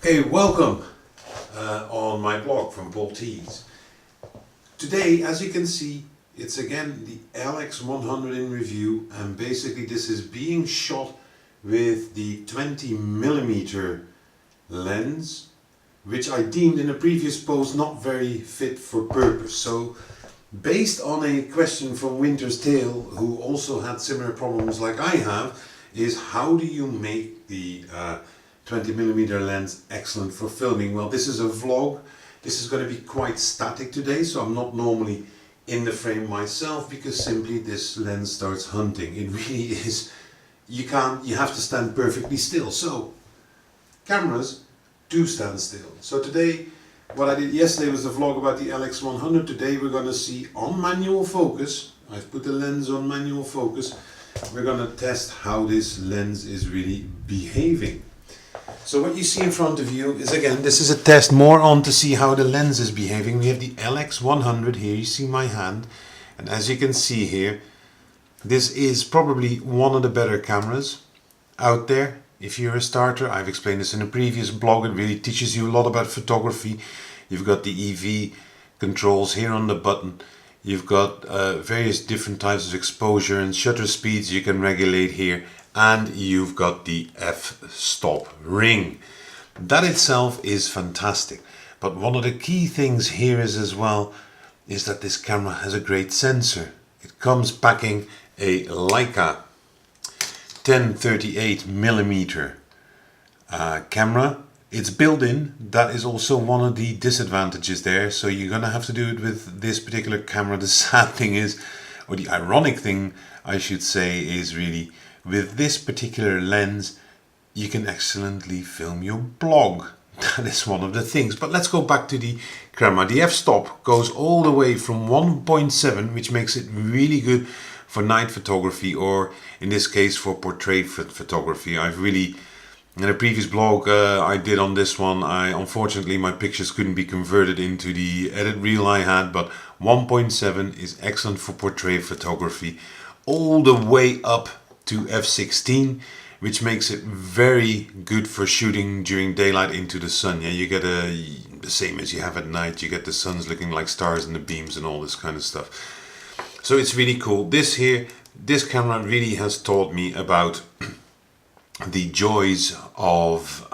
Okay, welcome on my blog from Paul Tees. Today, as you can see, it's again the LX100 in review, and basically this is being shot with the 20mm lens, which I deemed in a previous post not very fit for purpose. So based on a question from Winter's Tale, who also had similar problems like I have, is how do you make the 20mm lens excellent for filming? Well, this is a vlog. This is going to be quite static today, so I'm not normally in the frame myself because simply this lens starts hunting. It really is, you have to stand perfectly still. So cameras do stand still. So today, what I did yesterday was a vlog about the LX100. Today we're going to see on manual focus. I've put the lens on manual focus. We're going to test how this lens is really behaving. So what you see in front of you is, again, this is a test more on to see how the lens is behaving. We have the LX100 here, you see my hand, and as you can see here, this is probably one of the better cameras out there. If you're a starter, I've explained this in a previous blog, it really teaches you a lot about photography. You've got the EV controls here on the button. You've got various different types of exposure and shutter speeds you can regulate here. And you've got the f-stop ring. That itself is fantastic. But one of the key things here is as well is that this camera has a great sensor. It comes packing a Leica 1038mm camera. It's built in. That is also one of the disadvantages there. So you're gonna have to do it with this particular camera. The sad thing is, or the ironic thing I should say, is really with this particular lens, you can excellently film your blog. That is one of the things. But let's go back to the camera. The f-stop goes all the way from 1.7, which makes it really good for night photography, or in this case for portrait photography. I've really, in a previous blog I did on this one, unfortunately my pictures couldn't be converted into the edit reel I had, but 1.7 is excellent for portrait photography, all the way up to f16, which makes it very good for shooting during daylight into the sun. Yeah, you get the same as you have at night. You get the suns looking like stars in the beams and all this kind of stuff. So it's really cool. This camera really has taught me about the joys of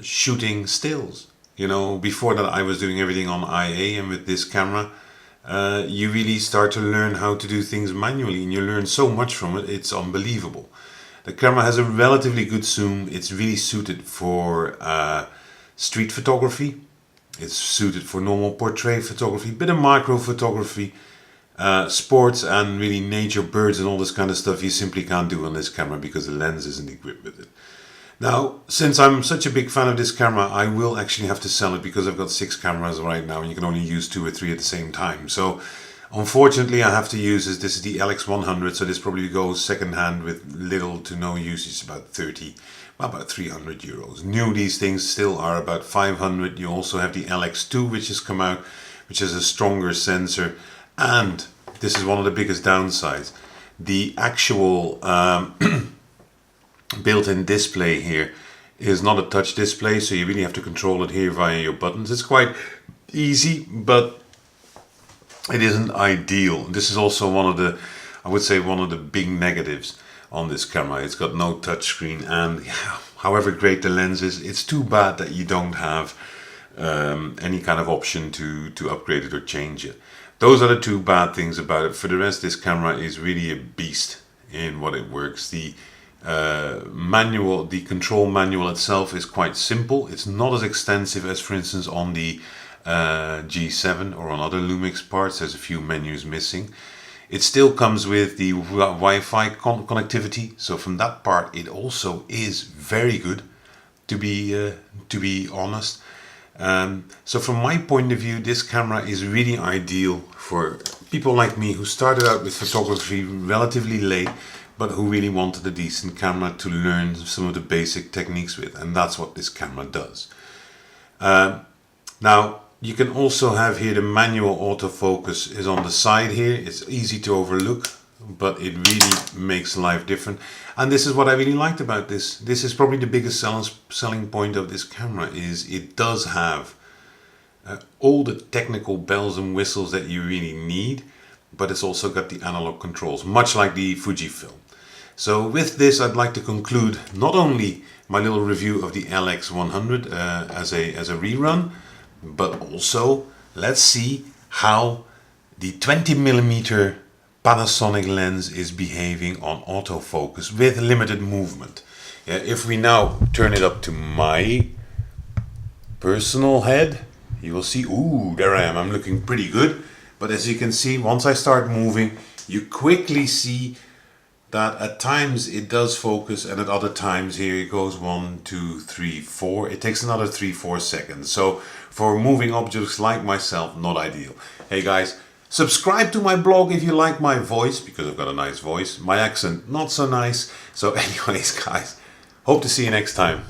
shooting stills. You know, before that I was doing everything on IA, and with this camera you really start to learn how to do things manually, and you learn so much from it, it's unbelievable. The camera has a relatively good zoom. It's really suited for street photography. It's suited for normal portrait photography, bit of micro photography, sports, and really nature, birds and all this kind of stuff you simply can't do on this camera because the lens isn't equipped with it. Now, since I'm such a big fan of this camera, I will actually have to sell it because I've got 6 cameras right now and you can only use 2 or 3 at the same time. So unfortunately I have to use this. This is the LX100, so this probably goes second hand with little to no use. It's about 300 euros. New, these things still are about 500. You also have the LX2, which has come out, which has a stronger sensor, and this is one of the biggest downsides. The actual built-in display here is not a touch display, so you really have to control it here via your buttons. It's quite easy, but it isn't ideal. This is also one of the, I would say, one of the big negatives on this camera. It's got no touch screen, and however great the lens is, it's too bad that you don't have any kind of option to upgrade it or change it. Those are the two bad things about it. For the rest, this camera is really a beast in what it works. The control manual itself is quite simple. It's not as extensive as, for instance, on the G7 or on other Lumix parts. There's a few menus missing. It still comes with the Wi-Fi connectivity, so from that part it also is very good, to be honest. So from my point of view, this camera is really ideal for people like me who started out with photography relatively late, but who really wanted a decent camera to learn some of the basic techniques with, and that's what this camera does. Now, you can also have here the manual autofocus is on the side here. It's easy to overlook but it really makes life different. And this is what I really liked about this. This is probably the biggest selling point of this camera, is it does have all the technical bells and whistles that you really need, but it's also got the analog controls, much like the Fujifilm. So with this, I'd like to conclude not only my little review of the LX100 as a rerun, but also let's see how the 20mm Panasonic lens is behaving on autofocus with limited movement. If we now turn it up to my personal head, you will see, ooh, there I am, I'm looking pretty good. But as you can see, once I start moving, you quickly see that at times it does focus, and at other times, here it goes 1, 2, 3, 4. It takes another 3-4 seconds. So for moving objects like myself, not ideal. Hey guys, subscribe to my blog if you like my voice, because I've got a nice voice. My accent, not so nice. So anyways, guys, hope to see you next time.